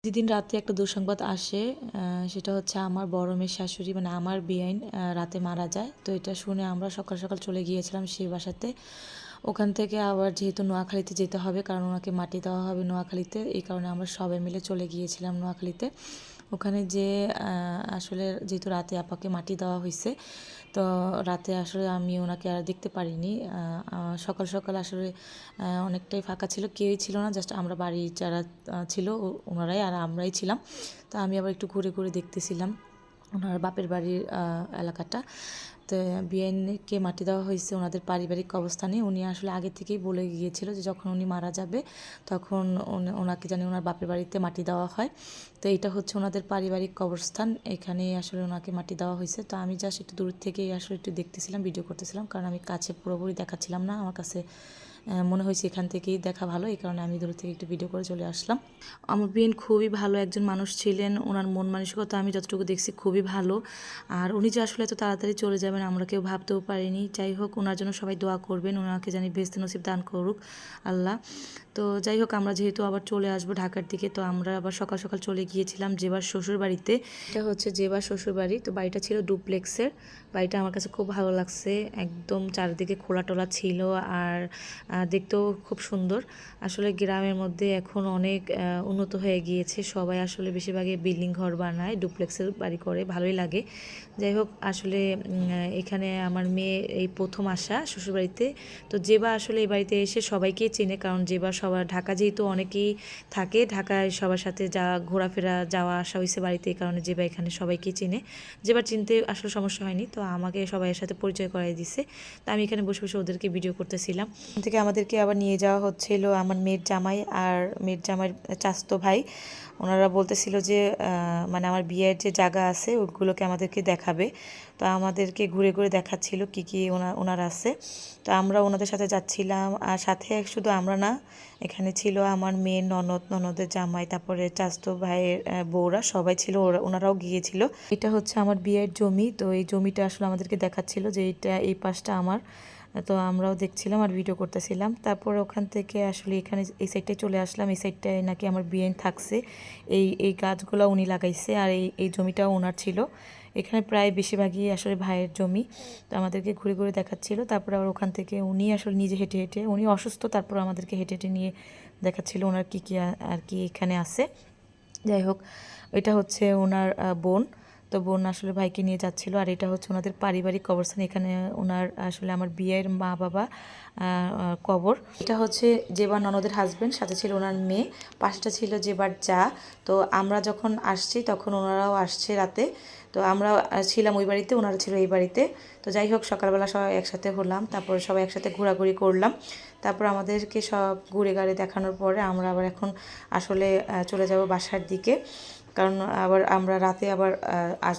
যেদিন রাতে একটা দুঃসংবাদ আসে, সেটা হচ্ছে আমার বড় মেয়ের শাশুড়ি মানে আমার বেআইন রাতে মারা যায়। তো এটা শুনে আমরা সকাল সকাল চলে গিয়েছিলাম সেই বাসাতে। ওখান থেকে আবার যেহেতু নোয়াখালীতে যেতে হবে, কারণ ওনাকে মাটি দেওয়া হবে নোয়াখালীতে, এই কারণে আমরা সবাই মিলে চলে গিয়েছিলাম নোয়াখালীতে। ওখানে যে আসলে যেহেতু রাতে আপাকে মাটি দেওয়া হয়েছে, তো রাতে আসলে আমি ওনাকে আর দেখতে পারিনি। সকাল সকাল আসলে অনেকটাই ফাঁকা ছিল, কেউই ছিল না, জাস্ট আমরা বাড়ির যারা ছিল ওনারাই আর আমরাই ছিলাম। তো আমি আবার একটু ঘুরে ঘুরে দেখতেছিলাম ওনার বাপের বাড়ির এলাকাটা। তো বিআইনকে মাটি দেওয়া হয়েছে ওনাদের পারিবারিক কবরস্থানে। উনি আসলে আগে থেকেই বলে গিয়েছিল যে যখন উনি মারা যাবে তখন ওনাকে জানি ওনার বাপের বাড়িতে মাটি দেওয়া হয়। তো এটা হচ্ছে ওনাদের পারিবারিক কবরস্থান, এখানে আসলে ওনাকে মাটি দেওয়া হয়েছে। তো আমি জাস্ট একটু দূর থেকেই আসলে একটু দেখতেছিলাম, ভিডিও করতেছিলাম, কারণ আমি কাছে পুরোপুরি দেখাচ্ছিলাম না। আমার কাছে মনে হয়েছে এখান থেকেই দেখা ভালো, এই কারণে আমি দূর থেকে একটু ভিডিও করে চলে আসলাম। আমার বিয়েন খুবই ভালো একজন মানুষ ছিলেন, ওনার মন মানসিকতা আমি যতটুকু দেখছি খুবই ভালো। আর উনি যে আসলে এত তাড়াতাড়ি চলে যাবেন আমরা কেউ ভাবতেও পারিনি। যাই হোক, ওনার জন্য সবাই দোয়া করবেন, ওনাকে জানি বেহেশতে নসিব দান করুক আল্লাহ। তো যাই হোক, আমরা যেহেতু আবার চলে আসবো ঢাকার দিকে, তো আমরা আবার সকাল সকাল চলে গিয়েছিলাম জেবার শ্বশুর বাড়িতে। এটা হচ্ছে জেবার শ্বশুর বাড়ি। তো বাড়িটা ছিল ডুপ্লেক্সের। বাড়িটা আমার কাছে খুব ভালো লাগছে, একদম চারিদিকে খোলা টোলা ছিল আর দেখতেও খুব সুন্দর। আসলে গ্রামের মধ্যে এখন অনেক উন্নত হয়ে গিয়েছে, সবাই আসলে বেশিরভাগই বিল্ডিং ঘর বানায়, ডুপ্লেক্সের বাড়ি করে, ভালোই লাগে। যাই হোক, আসলে এখানে আমার মেয়ে এই প্রথম আসা শ্বশুরবাড়িতে। তো জেবা আসলে এই বাড়িতে এসে সবাইকেই চেনে, কারণ জেবা সবার ঢাকা যেহেতু অনেকেই থাকে, ঢাকায় সবার সাথে যা ঘোরাফেরা যাওয়া আসা হয়েছে বাড়িতে, এই কারণে জেবা এখানে সবাইকেই চেনে। জেবার চিনতে আসলে সমস্যা হয়নি, তো আমাকে সবাইয়ের সাথে পরিচয় করাই দিছে। তো আমি এখানে বসে বসে ওদেরকে ভিডিও করতেছিলাম। থেকে আমাদেরকে আবার নিয়ে যাওয়া হচ্ছিল আমার মেয়ের জামাই আর মেয়ের জামাইয়ের চাচতো ভাই। ওনারা বলতেছিল যে মানে আমার বিয়ের যে জায়গা আছে ওগুলোকে আমাদেরকে দেখাবে। তো আমাদেরকে ঘুরে ঘুরে দেখাচ্ছিল কি কি ওনার আছে। তো আমরা ওনাদের সাথে যাচ্ছিলাম, আর সাথে শুধু আমরা না, এখানে ছিল আমার মেয়ের ননদের জামাই, তারপরে চাচতো ভাইয়ের বউরা সবাই ছিল, ওনারাও গিয়েছিল। এটা হচ্ছে আমার বিয়ের জমি। তো এই জমিটা আসলে আমাদেরকে দেখাচ্ছিল যে এই পাশটা আমার। তো আমরাও দেখছিলাম আর ভিডিও করতেছিলাম। তারপর ওখান থেকে আসলে এখানে এই সাইডটায় চলে আসলাম। এই সাইডটায় নাকি আমার বিয়ে থাকছে, এই গাছগুলো উনি লাগাইছে, আর এই জমিটাও ওনার ছিল। এখানে প্রায় বেশিরভাগই আসলে ভাইয়ের জমি। তো আমাদেরকে ঘুরে ঘুরে দেখাচ্ছিল। তারপর আবার ওখান থেকে উনি আসলে নিজে হেঁটে হেঁটে, উনি অসুস্থ, তারপর আমাদেরকে হেঁটে হেঁটে নিয়ে দেখাচ্ছিল ওনার কী কী আর কি এখানে আছে। যাই হোক, এটা হচ্ছে ওনার বোন। তো বোন আসলে ভাইকে নিয়ে যাচ্ছিল, আর এটা হচ্ছে ওনাদের পারিবারিক কবরস্থান। এখানে ওনার আসলে আমার বিয়ের মা বাবা কবর। এটা হচ্ছে জেবার ননদের হাজবেন্ড, সাথে ছিল ওনার মেয়ে, পাশটা ছিল জেবার যা। তো আমরা যখন আসছি তখন ওনারাও আসছে রাতে। তো আমরা ছিলাম ওই বাড়িতে, ওনারা ছিল এই বাড়িতে। তো যাই হোক, সকালবেলা সবাই একসাথে হলাম, তারপর সবাই একসাথে ঘোরাঘুরি করলাম। তারপর আমাদেরকে সব ঘুরে গাড়ি দেখানোর পরে আমরা আবার এখন আসলে চলে যাব বাসার দিকে, কারণ আবার আমরা রাতে আবার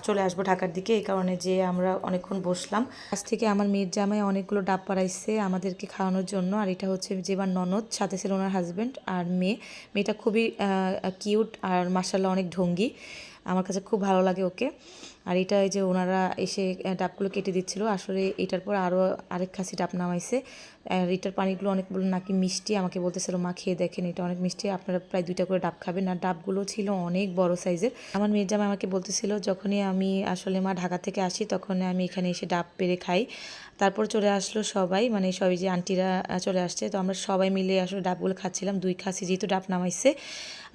চলে আসবো ঢাকার দিকে, এই কারণে যে আমরা অনেকক্ষণ বসলাম। আজ থেকে আমার মেয়ের জামাই অনেকগুলো ডাব পাড়াইছে আমাদেরকে খাওয়ানোর জন্য। আর এটা হচ্ছে যেবার ননদ, সাথে ছিল ওনার হাজব্যান্ড আর মেয়েটা খুবই কিউট আর মাশাআল্লাহ অনেক ঢঙ্গি, আমার কাছে খুব ভালো লাগে ওকে। আর এটা এই যে ওনারা এসে ডাবগুলো কেটে দিচ্ছিল, আসলে এটার পর আরও আরেক খাসি ডাব নামাইছে। আর এটার পানিগুলো অনেক নাকি মিষ্টি, আমাকে বলতেছিল মা খেয়ে দেখেন এটা অনেক মিষ্টি, আপনারা প্রায় 2টা করে ডাব খাবেন। আর ডাবগুলো ছিল অনেক বড় সাইজের। আমার মেয়ের জামাই আমাকে বলতেছিল যখনই আমি আসলে মা ঢাকা থেকে আসি তখন আমি এখানে এসে ডাব পেড়ে খাই। তারপর চলে আসলো সবাই, মানে সবাই যে আন্টিরা চলে আসছে, তো আমরা সবাই মিলে আসলে ডাবগুলো খাচ্ছিলাম, 2 খাসি যেহেতু ডাব নামাইছে।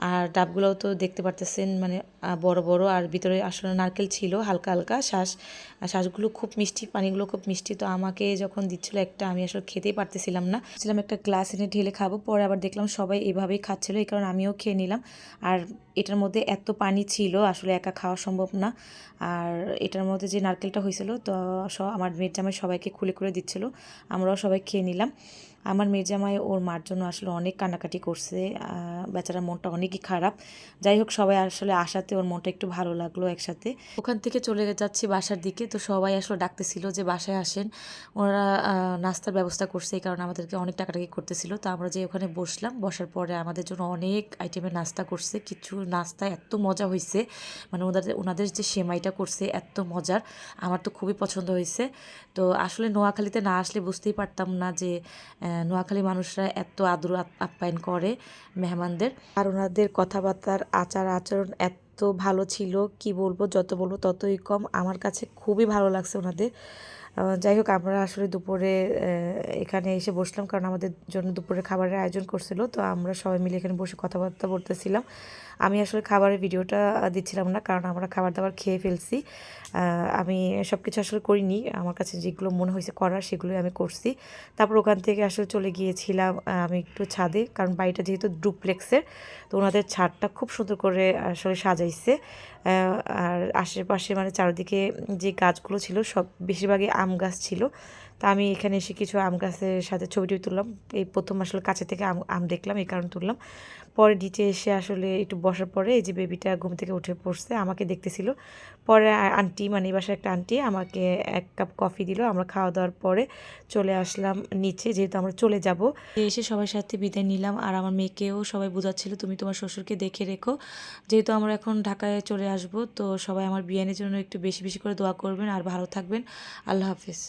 আর ডাবগুলোও তো দেখতে পারতেছেন মানে বড় বড়, আর ভিতরে আসলে নারকেল ছিল হালকা হালকা শ্বাসগুলো খুব মিষ্টি, পানিগুলো খুব মিষ্টি। তো আমাকে যখন দিচ্ছিল একটা, আমি আসলে খেতেই পারতেছিলাম না, ছিলাম একটা গ্লাস এনে ঢেলে খাবো, পরে আবার দেখলাম সবাই এভাবেই খাচ্ছিল, এই কারণে আমিও খেয়ে নিলাম। আর এটার মধ্যে এত পানি ছিল আসলে একা খাওয়া সম্ভব না। আর এটার মধ্যে যে নারকেলটা হয়েছিল, তো আমার মেয়ের জামাই সবাইকে খুলে খুলে দিচ্ছিল, আমরাও সবাই খেয়ে নিলাম। আমার মেয়ের জামাই ওর মার জন্য আসলে অনেক কান্নাকাটি করছে, বেচারার মনটা অনেকই খারাপ। যাই হোক, সবাই আসলে আসাতে ওর মনটা একটু ভালো লাগলো একসাথে। ওখান থেকে চলে যাচ্ছি বাসার দিকে, তো সবাই আসলে ডাকতেছিল যে বাসায় আসেন। ওরা নাস্তার ব্যবস্থা করছে, এই কারণে আমাদেরকে অনেক টাকাটাকি করতেছিল। তো আমরা যে ওখানে বসলাম, বসার পরে আমাদের জন্য অনেক আইটেমের নাস্তা করছে, কিছু নাস্তা এত মজা হয়েছে, মানে ওনাদের যে সেমাইটা করছে এত মজার, আমার তো খুবই পছন্দ হয়েছে। তো আসলে নোয়াখালীতে না আসলে বুঝতেই পারতাম না যে নোয়াখালী মানুষরা এত আদর আপ্যায়ন করে মেহমানদের। আর ওনাদের কথাবার্তার আচার আচরণ এত ভালো ছিল, কি বলবো, যত বলবো ততই কম। আমার কাছে খুবই ভালো লাগছে ওনাদের। যাই হোক, আমরা আসলে দুপুরে এখানে এসে বসলাম, কারণ আমাদের জন্য দুপুরে খাবারের আয়োজন করছিল। তো আমরা সবাই মিলে এখানে বসে কথাবার্তা বলতেছিলাম। আমি আসলে খাবারের ভিডিওটা দিচ্ছিলাম না, কারণ আমরা খাবার দাবার খেয়ে ফেলছি। আমি সব কিছু আসলে করিনি, আমার কাছে যেগুলো মনে হয়েছে করার সেগুলোই আমি করছি। তারপর ওখান থেকে আসলে চলে গিয়েছিলাম আমি একটু ছাদে, কারণ বাড়িটা যেহেতু ডুপ্লেক্সের, তো ওনাদের ছাদটা খুব সুন্দর করে আসলে সাজাইছে। আর আশেপাশে মানে চারিদিকে যে গাছগুলো ছিল সব বেশিরভাগই আম গাছ ছিল। তা আমি এখানে এসে কিছু আম গাছের সাথে ছবি তুললাম। এই প্রথম আসলে কাছে থেকে আম দেখলাম, এই কারণে তুললাম। পরে নিচে এসে আসলে একটু বসার পরে এই যে বেবিটা ঘুম থেকে উঠে পড়ছে, আমাকে দেখতেছিল। পরে আন্টি, মানে এই বাসার একটা আন্টি আমাকে 1 কাপ কফি দিল। আমরা খাওয়া দাওয়ার পরে চলে আসলাম নিচে, যেহেতু আমরা চলে যাব। এসে সবার সাথে বিদায় নিলাম। আর আমার মেয়েকেও সবাই বোঝাচ্ছিল, তুমি তোমার শ্বশুরকে দেখে রেখো, যেহেতু আমরা এখন ঢাকায় চলে আসব। তো সবাই আমার বিয়ানের জন্য একটু বেশি বেশি করে দোয়া করবেন আর ভালো থাকবেন। আল্লাহ হাফিজ।